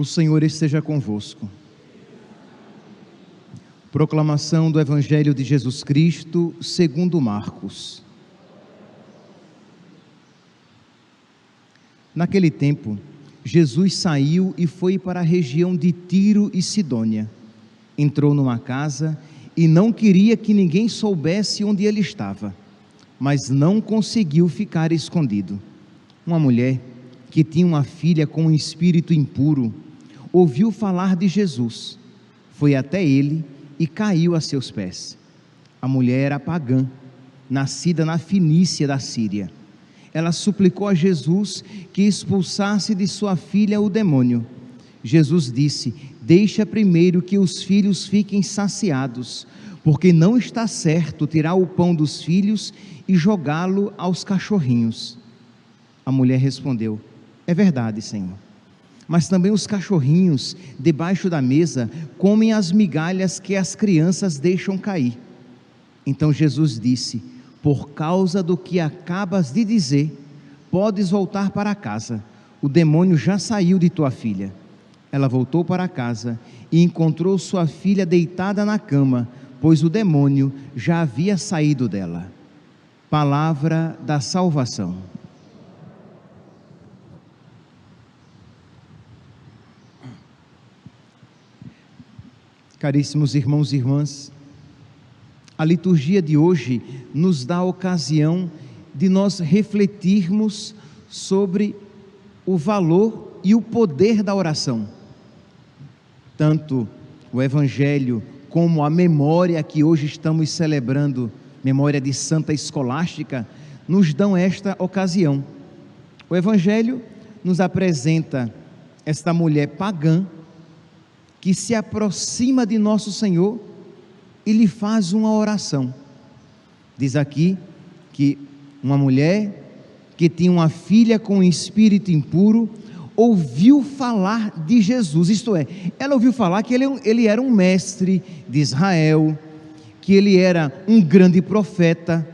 O Senhor esteja convosco. Proclamação do Evangelho de Jesus Cristo segundo Marcos. Naquele tempo, Jesus saiu e foi para a região de Tiro e Sidônia. Entrou numa casa e não queria que ninguém soubesse onde ele estava, mas não conseguiu ficar escondido. Uma mulher que tinha uma filha com um espírito impuro ouviu falar de Jesus, foi até ele e caiu a seus pés. A mulher era pagã, nascida na Fenícia da Síria. Ela suplicou a Jesus que expulsasse de sua filha o demônio. Jesus disse: deixa primeiro que os filhos fiquem saciados, porque não está certo tirar o pão dos filhos e jogá-lo aos cachorrinhos. A mulher respondeu: é verdade, Senhor. Mas também os cachorrinhos, debaixo da mesa, comem as migalhas que as crianças deixam cair. Então Jesus disse: por causa do que acabas de dizer, podes voltar para casa. O demônio já saiu de tua filha. Ela voltou para casa e encontrou sua filha deitada na cama, pois o demônio já havia saído dela. Palavra da salvação. Caríssimos irmãos e irmãs, a liturgia de hoje nos dá a ocasião de nós refletirmos sobre o valor e o poder da oração. Tanto o Evangelho como a memória que hoje estamos celebrando, memória de Santa Escolástica, nos dão esta ocasião. O Evangelho nos apresenta esta mulher pagã que se aproxima de nosso Senhor e lhe faz uma oração. Diz aqui que uma mulher que tinha uma filha com um espírito impuro ouviu falar de Jesus, isto é, ela ouviu falar que ele era um mestre de Israel, que ele era um grande profeta,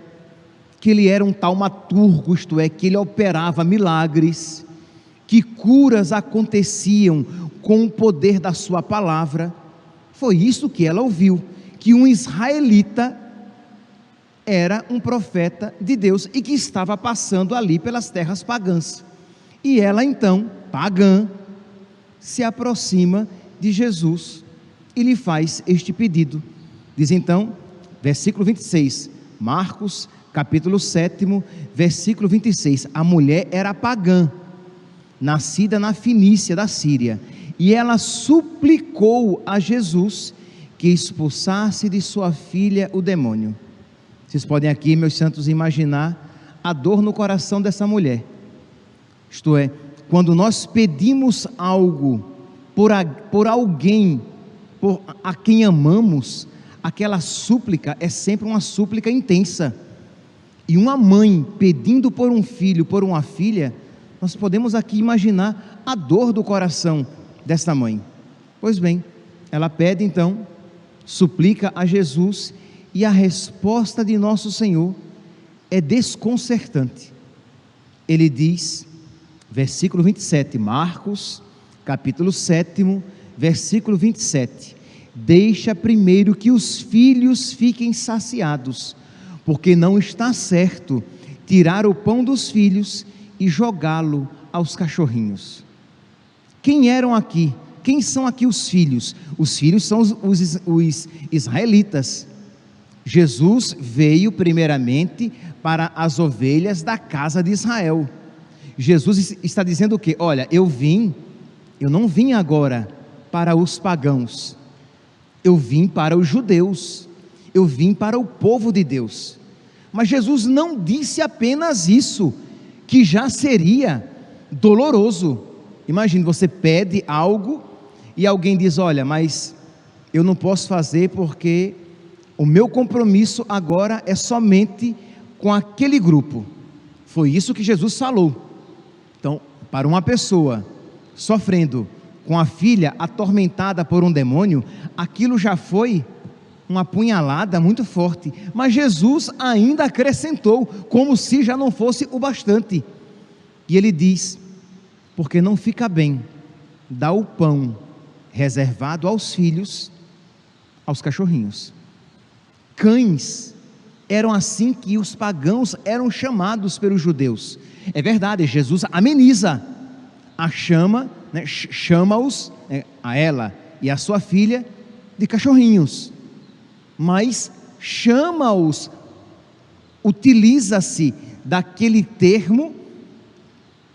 que ele era um taumaturgo, isto é, que ele operava milagres, que curas aconteciam com o poder da sua palavra. Foi isso que ela ouviu, que um israelita era um profeta de Deus e que estava passando ali pelas terras pagãs. E ela então, pagã, se aproxima de Jesus e lhe faz este pedido. Diz então, versículo 26, Marcos, capítulo 7, versículo 26, a mulher era pagã, nascida na Fenícia da Síria, e ela suplicou a Jesus que expulsasse de sua filha o demônio. Vocês podem aqui, meus santos, imaginar a dor no coração dessa mulher. Isto é, quando nós pedimos algo por alguém, a quem amamos, aquela súplica é sempre uma súplica intensa. E uma mãe pedindo por um filho, por uma filha, nós podemos aqui imaginar a dor do coração desta mãe. Pois bem, ela pede então, suplica a Jesus, e a resposta de nosso Senhor é desconcertante. Ele diz, versículo 27, Marcos, capítulo 7, versículo 27, deixa primeiro que os filhos fiquem saciados, porque não está certo tirar o pão dos filhos e jogá-lo aos cachorrinhos. Quem eram aqui? Quem são aqui os filhos? Os filhos são os israelitas. Jesus veio primeiramente para as ovelhas da casa de Israel. Jesus está dizendo o quê? Olha, eu não vim agora para os pagãos, eu vim para os judeus, eu vim para o povo de Deus. Mas Jesus não disse apenas isso, que já seria doloroso. Imagine, você pede algo e alguém diz: olha, mas eu não posso fazer porque o meu compromisso agora é somente com aquele grupo. Foi isso que Jesus falou. Então, para uma pessoa sofrendo com a filha atormentada por um demônio, aquilo já foi uma punhalada muito forte. Mas Jesus ainda acrescentou, como se já não fosse o bastante. E ele diz: porque não fica bem dá o pão reservado aos filhos, aos cachorrinhos. Cães eram assim que os pagãos eram chamados pelos judeus. É verdade, Jesus ameniza a chama, né, chama-os, a ela e a sua filha, de cachorrinhos, mas chama-os, utiliza-se daquele termo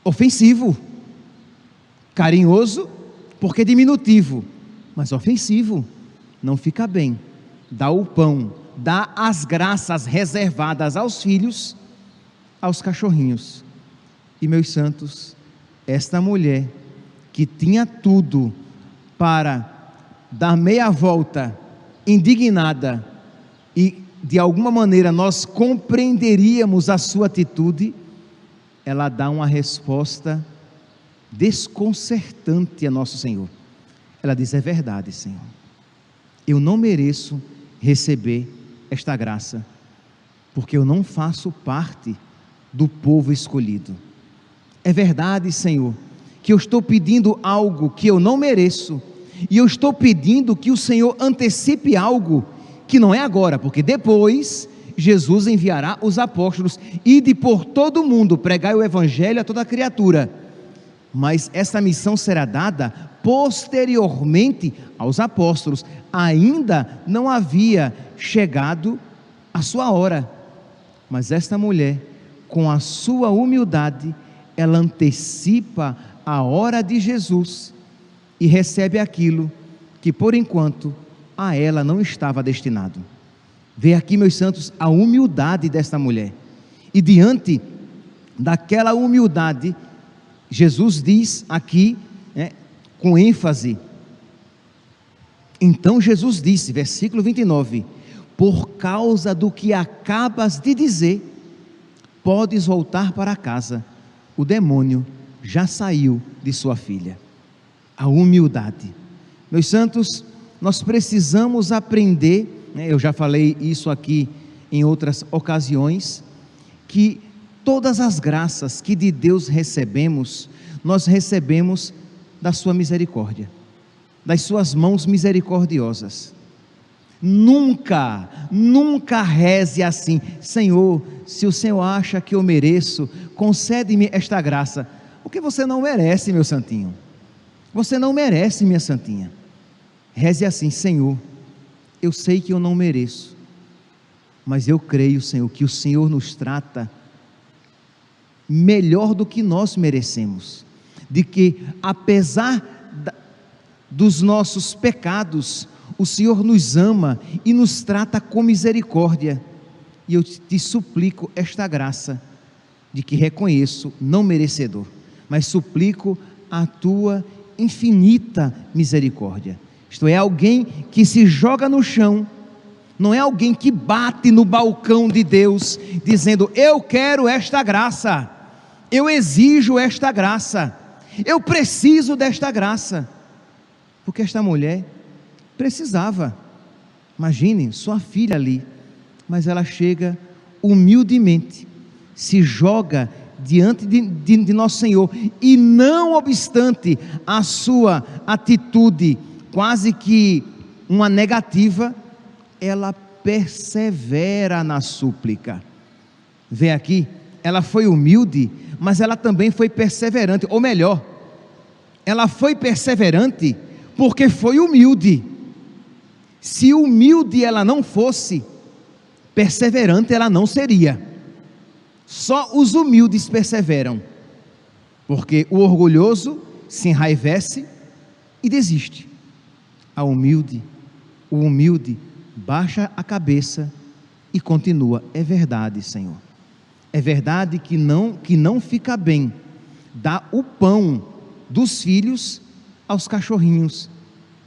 ofensivo, carinhoso, porque é diminutivo, mas ofensivo, não fica bem. Dá o pão, dá as graças reservadas aos filhos, aos cachorrinhos. E meus santos, esta mulher que tinha tudo para dar meia volta, indignada, e de alguma maneira nós compreenderíamos a sua atitude, ela dá uma resposta desconcertante a nosso Senhor. Ela diz: é verdade, Senhor, eu não mereço receber esta graça, porque eu não faço parte do povo escolhido. É verdade, Senhor, que eu estou pedindo algo que eu não mereço, e eu estou pedindo que o Senhor antecipe algo que não é agora, porque depois Jesus enviará os apóstolos, ide por todo o mundo, pregai o evangelho a toda criatura, mas essa missão será dada posteriormente aos apóstolos. Ainda não havia chegado a sua hora, mas esta mulher, com a sua humildade, ela antecipa a hora de Jesus e recebe aquilo que por enquanto a ela não estava destinado. Vê aqui, meus santos, a humildade desta mulher, e diante daquela humildade, Jesus diz aqui, com ênfase, então Jesus disse, versículo 29, por causa do que acabas de dizer, podes voltar para casa, o demônio já saiu de sua filha. A humildade. Meus santos, nós precisamos aprender, eu já falei isso aqui em outras ocasiões, que todas as graças que de Deus recebemos, nós recebemos da sua misericórdia, das suas mãos misericordiosas. Nunca reze assim: Senhor, se o Senhor acha que eu mereço, concede-me esta graça, porque você não merece, meu santinho, você não merece, minha santinha. Reze assim: Senhor, eu sei que eu não mereço, mas eu creio, Senhor, que o Senhor nos trata melhor do que nós merecemos, de que apesar dos nossos pecados, o Senhor nos ama e nos trata com misericórdia. E eu te suplico esta graça, de que reconheço não merecedor, mas suplico a tua infinita misericórdia. Isto é, alguém que se joga no chão, não é alguém que bate no balcão de Deus, dizendo: eu quero esta graça, eu exijo esta graça, eu preciso desta graça, porque esta mulher precisava. Imagine, sua filha ali, mas ela chega humildemente, se joga diante de nosso Senhor, e não obstante a sua atitude quase que uma negativa, ela persevera na súplica. Vê aqui, ela foi humilde, mas ela também foi perseverante, ou melhor, ela foi perseverante porque foi humilde. Se humilde ela não fosse, perseverante ela não seria. Só os humildes perseveram, porque o orgulhoso se enraivece e desiste. O humilde baixa a cabeça e continua: é verdade, Senhor, é verdade que não fica bem dar o pão dos filhos aos cachorrinhos,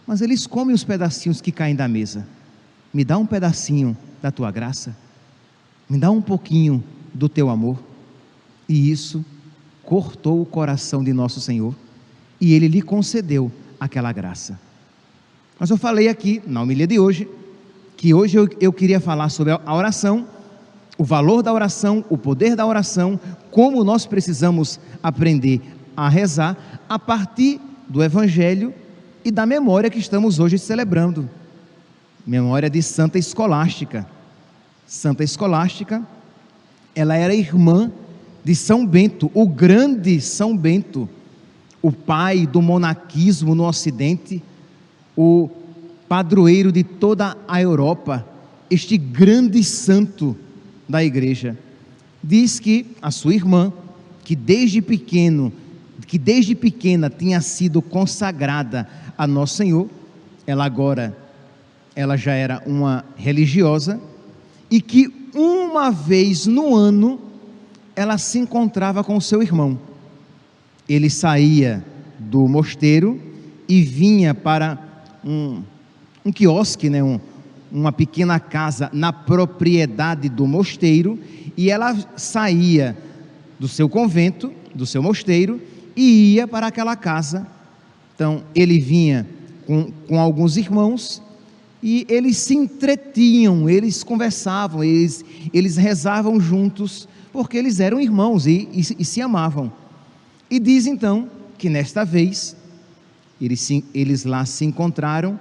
mas eles comem os pedacinhos que caem da mesa. Me dá um pedacinho da tua graça, me dá um pouquinho do teu amor. E isso cortou o coração de nosso Senhor, e Ele lhe concedeu aquela graça. Mas eu falei aqui na homilia de hoje, que hoje eu queria falar sobre a oração, o valor da oração, o poder da oração, como nós precisamos aprender a rezar, a partir do Evangelho e da memória que estamos hoje celebrando. Memória de Santa Escolástica. Santa Escolástica, ela era irmã de São Bento, o grande São Bento, o pai do monaquismo no Ocidente, o padroeiro de toda a Europa, este grande santo da igreja. Diz que a sua irmã, que desde pequena tinha sido consagrada a Nosso Senhor, ela já era uma religiosa, e que uma vez no ano ela se encontrava com o seu irmão. Ele saía do mosteiro e vinha para um quiosque, né, uma pequena casa na propriedade do mosteiro, e ela saía do seu convento, do seu mosteiro, e ia para aquela casa. Então ele vinha com alguns irmãos, e eles se entretinham, eles conversavam, eles rezavam juntos, porque eles eram irmãos e se amavam. E diz então que nesta vez eles lá se encontraram.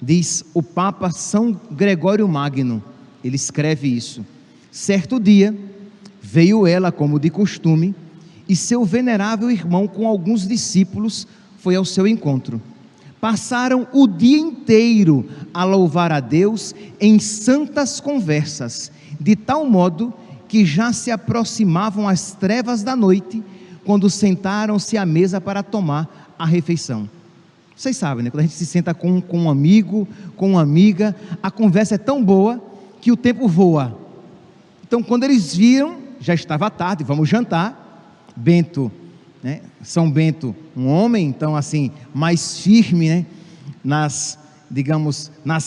Diz o Papa São Gregório Magno, ele escreve isso: certo dia veio ela como de costume, e seu venerável irmão com alguns discípulos foi ao seu encontro. Passaram o dia inteiro a louvar a Deus em santas conversas, de tal modo que já se aproximavam as trevas da noite, quando sentaram-se à mesa para tomar a refeição. Vocês sabem, né? Quando a gente se senta com um amigo, com uma amiga, a conversa é tão boa que o tempo voa. Então, quando eles viram, já estava tarde, vamos jantar. Bento, né? São Bento, um homem, então assim, mais firme, né? nas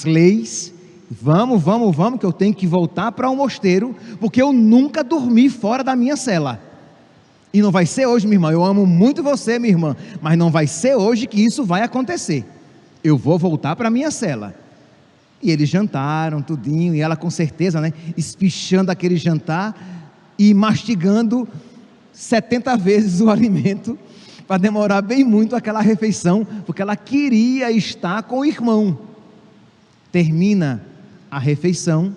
leis. Vamos, que eu tenho que voltar para o mosteiro, porque eu nunca dormi fora da minha cela. E não vai ser hoje, minha irmã, eu amo muito você, minha irmã, mas não vai ser hoje que isso vai acontecer. Eu vou voltar para a minha cela. E eles jantaram tudinho, e ela com certeza, né, espichando aquele jantar e mastigando 70 vezes o alimento, para demorar bem muito aquela refeição, porque ela queria estar com o irmão. Termina a refeição,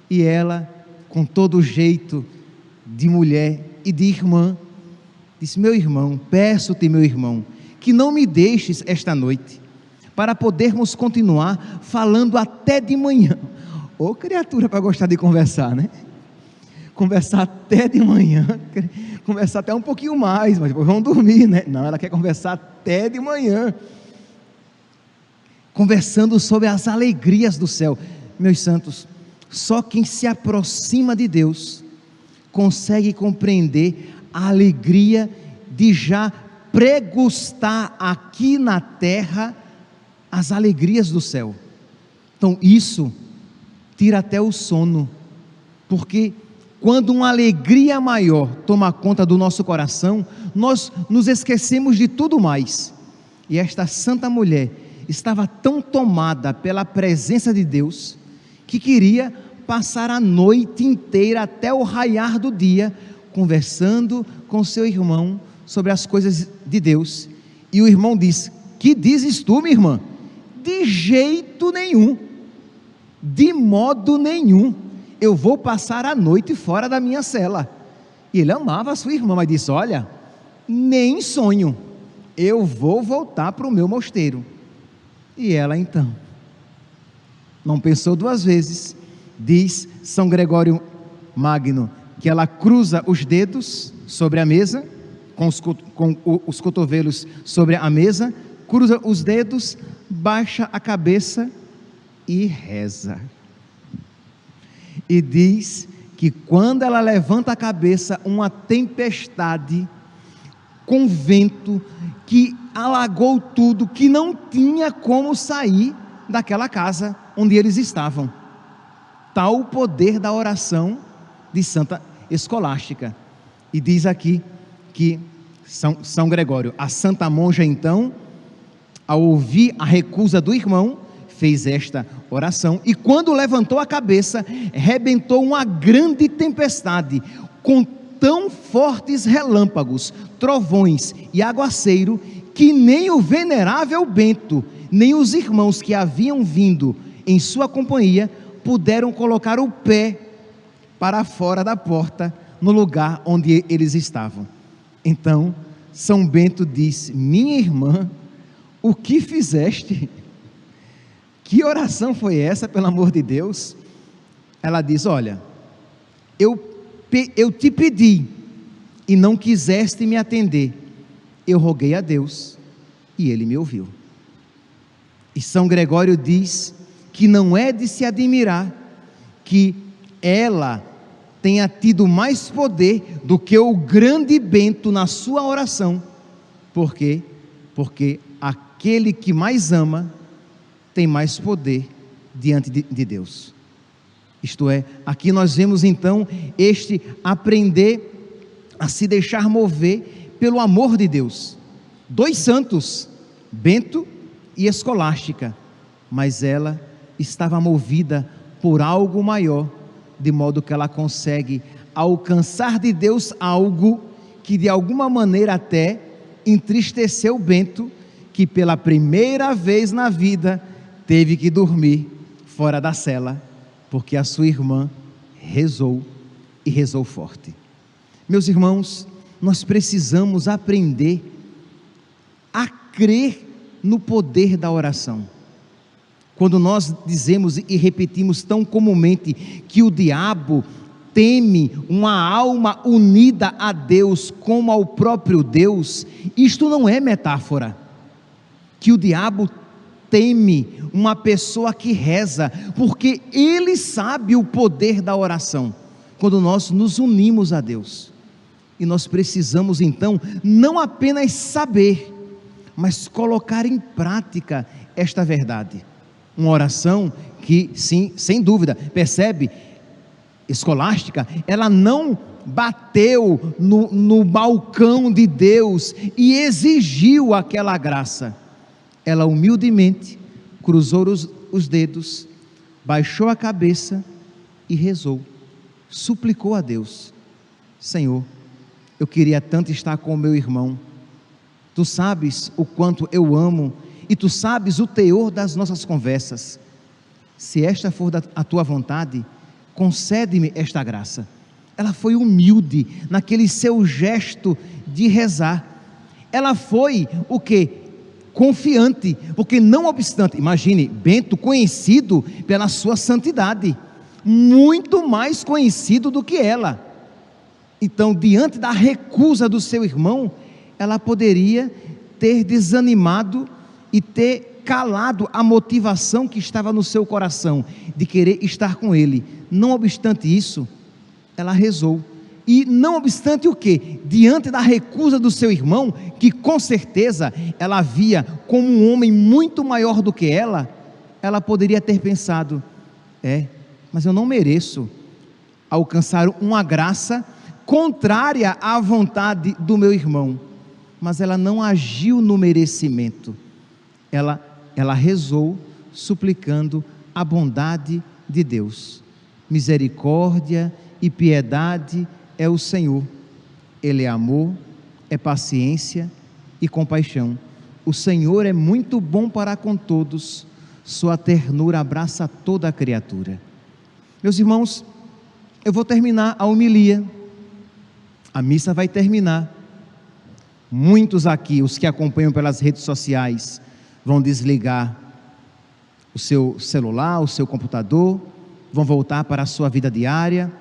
e ela, com todo o jeito de mulher e de irmã, disse: meu irmão, peço-te, meu irmão, que não me deixes esta noite, para podermos continuar falando até de manhã. Ô criatura para gostar de conversar, né? Conversar até de manhã, conversar até um pouquinho mais, mas depois vão dormir, né? Não, ela quer conversar até de manhã, conversando sobre as alegrias do céu. Meus santos, só quem se aproxima de Deus consegue compreender a alegria de já pregustar aqui na terra as alegrias do céu. Então isso tira até o sono, porque quando uma alegria maior toma conta do nosso coração, nós nos esquecemos de tudo mais. E esta santa mulher estava tão tomada pela presença de Deus, que queria passar a noite inteira até o raiar do dia, conversando com seu irmão sobre as coisas de Deus. E o irmão disse: que dizes tu, minha irmã? De jeito nenhum, de modo nenhum, eu vou passar a noite fora da minha cela. E ele amava a sua irmã, mas disse: olha, nem sonho, eu vou voltar para o meu mosteiro. E ela então não pensou duas vezes. Diz São Gregório Magno que ela cruza os dedos sobre a mesa, com os cotovelos sobre a mesa, cruza os dedos, baixa a cabeça e reza. E diz que quando ela levanta a cabeça, uma tempestade com vento que alagou tudo, que não tinha como sair daquela casa onde eles estavam. Tal o poder da oração de Santa Escolástica. E diz aqui que São Gregório, a santa monja então, ao ouvir a recusa do irmão, fez esta oração, e quando levantou a cabeça, rebentou uma grande tempestade, com tão fortes relâmpagos, trovões e aguaceiro, que nem o venerável Bento, nem os irmãos que haviam vindo em sua companhia puderam colocar o pé para fora da porta, no lugar onde eles estavam. Então São Bento disse: minha irmã, o que fizeste? Que oração foi essa, pelo amor de Deus? Ela diz: olha, eu te pedi e não quiseste me atender. Eu roguei a Deus e Ele me ouviu. E São Gregório diz que não é de se admirar que ela tenha tido mais poder do que o grande Bento na sua oração. Por quê? Porque aquele que mais ama tem mais poder diante de Deus. Isto é, aqui nós vemos então este aprender a se deixar mover pelo amor de Deus. Dois santos, Bento e Escolástica, mas ela estava movida por algo maior, de modo que ela consegue alcançar de Deus algo que de alguma maneira até entristeceu Bento, que pela primeira vez na vida teve que dormir fora da cela, porque a sua irmã rezou e rezou forte. Meus irmãos, nós precisamos aprender a crer no poder da oração. Quando nós dizemos e repetimos tão comumente que o diabo teme uma alma unida a Deus como ao próprio Deus, isto não é metáfora. Que o diabo teme uma pessoa que reza, porque ele sabe o poder da oração, quando nós nos unimos a Deus. E nós precisamos então não apenas saber, mas colocar em prática esta verdade. Uma oração que, sim, sem dúvida, percebe, Escolástica, ela não bateu no balcão de Deus e exigiu aquela graça. Ela humildemente cruzou os dedos, baixou a cabeça e rezou, suplicou a Deus: Senhor, eu queria tanto estar com o meu irmão, Tu sabes o quanto eu amo, e Tu sabes o teor das nossas conversas. Se esta for a Tua vontade, concede-me esta graça. Ela foi humilde naquele seu gesto de rezar. Ela foi o quê? Confiante, porque não obstante, imagine, Bento conhecido pela sua santidade, muito mais conhecido do que ela. Então, diante da recusa do seu irmão, ela poderia ter desanimado e ter calado a motivação que estava no seu coração, de querer estar com ele. Não obstante isso, ela rezou. E não obstante o que? Diante da recusa do seu irmão, que com certeza ela via como um homem muito maior do que ela poderia ter pensado: mas eu não mereço alcançar uma graça contrária à vontade do meu irmão. Mas ela não agiu no merecimento, ela rezou suplicando a bondade de Deus. Misericórdia e piedade é o Senhor, Ele é amor, é paciência e compaixão. O Senhor é muito bom para com todos, sua ternura abraça toda a criatura. Meus irmãos, eu vou terminar a homilia, a missa vai terminar. Muitos aqui, os que acompanham pelas redes sociais, vão desligar o seu celular, o seu computador, vão voltar para a sua vida diária.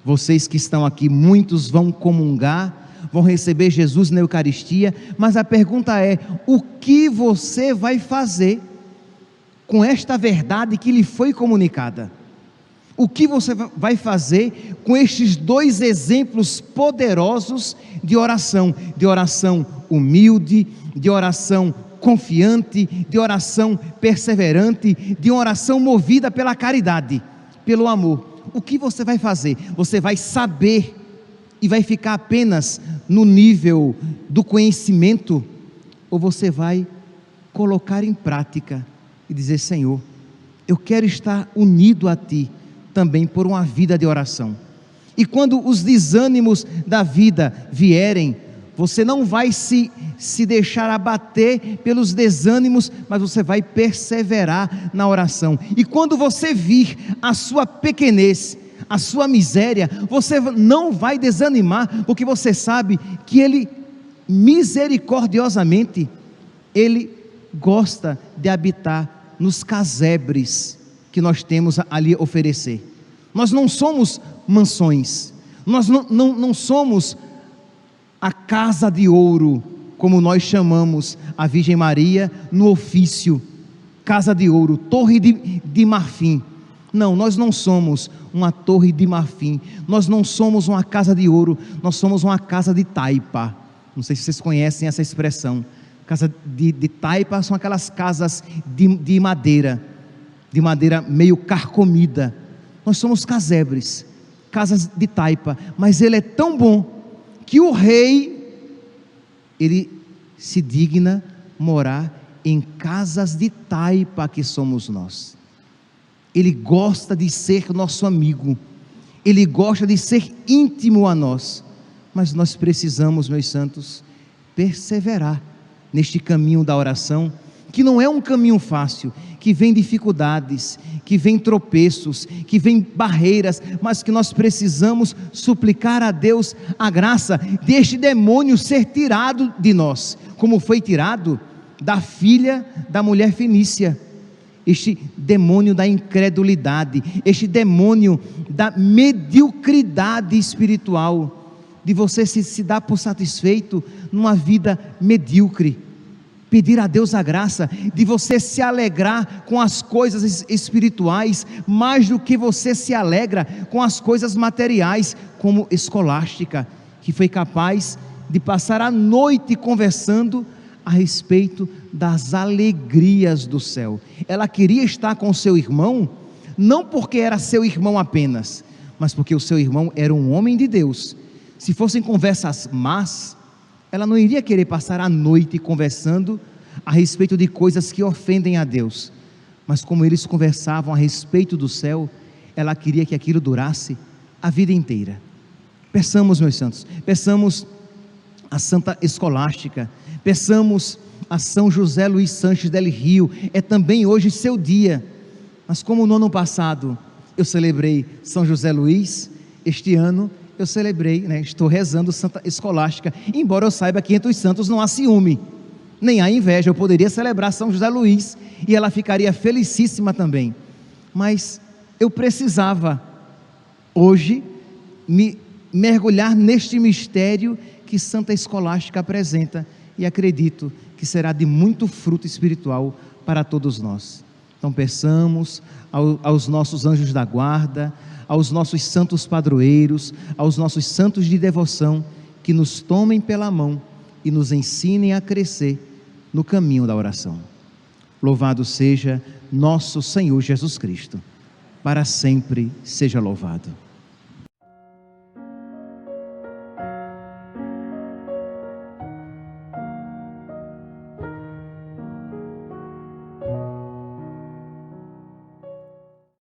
Vocês que estão aqui, muitos vão comungar, vão receber Jesus na Eucaristia, mas a pergunta é: o que você vai fazer com esta verdade que lhe foi comunicada? O que você vai fazer com estes dois exemplos poderosos de oração humilde, de oração confiante, de oração perseverante, de oração movida pela caridade, pelo amor? O que você vai fazer? Você vai saber e vai ficar apenas no nível do conhecimento, ou você vai colocar em prática e dizer: Senhor, eu quero estar unido a Ti também por uma vida de oração. E quando os desânimos da vida vierem, Você não vai se deixar abater pelos desânimos, mas você vai perseverar na oração. E quando você vir a sua pequenez, a sua miséria, você não vai desanimar, porque você sabe que Ele, misericordiosamente, Ele gosta de habitar nos casebres que nós temos a lhe oferecer. Nós não somos mansões, nós não somos a casa de ouro, como nós chamamos a Virgem Maria no ofício, casa de ouro, torre de marfim. Não, nós não somos uma torre de marfim, nós não somos uma casa de ouro, nós somos uma casa de taipa. Não sei se vocês conhecem essa expressão. Casa de taipa são aquelas casas de madeira meio carcomida. Nós somos casebres, casas de taipa, mas Ele é tão bom que o rei, ele se digna morar em casas de taipa que somos nós. Ele gosta de ser nosso amigo, Ele gosta de ser íntimo a nós, mas nós precisamos, meus santos, perseverar neste caminho da oração, que não é um caminho fácil, que vem dificuldades, que vem tropeços, que vem barreiras, mas que nós precisamos suplicar a Deus a graça deste demônio ser tirado de nós, como foi tirado da filha da mulher fenícia, este demônio da incredulidade, este demônio da mediocridade espiritual, de você se dar por satisfeito numa vida medíocre. Pedir a Deus a graça de você se alegrar com as coisas espirituais, mais do que você se alegra com as coisas materiais, como Escolástica, que foi capaz de passar a noite conversando a respeito das alegrias do céu. Ela queria estar com seu irmão, não porque era seu irmão apenas, mas porque o seu irmão era um homem de Deus. Se fossem conversas más, ela não iria querer passar a noite conversando a respeito de coisas que ofendem a Deus, mas como eles conversavam a respeito do céu, ela queria que aquilo durasse a vida inteira. Peçamos, meus santos, peçamos a Santa Escolástica, peçamos a São José Luís Sanches del Rio. É também hoje seu dia, mas como no ano passado eu celebrei São José Luís, este ano eu celebrei, estou rezando Santa Escolástica, embora eu saiba que entre os santos não há ciúme, nem há inveja. Eu poderia celebrar São José Luís, e ela ficaria felicíssima também, mas eu precisava, hoje, me mergulhar neste mistério que Santa Escolástica apresenta, e acredito que será de muito fruto espiritual para todos nós. Então peçamos aos nossos anjos da guarda, aos nossos santos padroeiros, aos nossos santos de devoção, que nos tomem pela mão e nos ensinem a crescer no caminho da oração. Louvado seja nosso Senhor Jesus Cristo, para sempre seja louvado.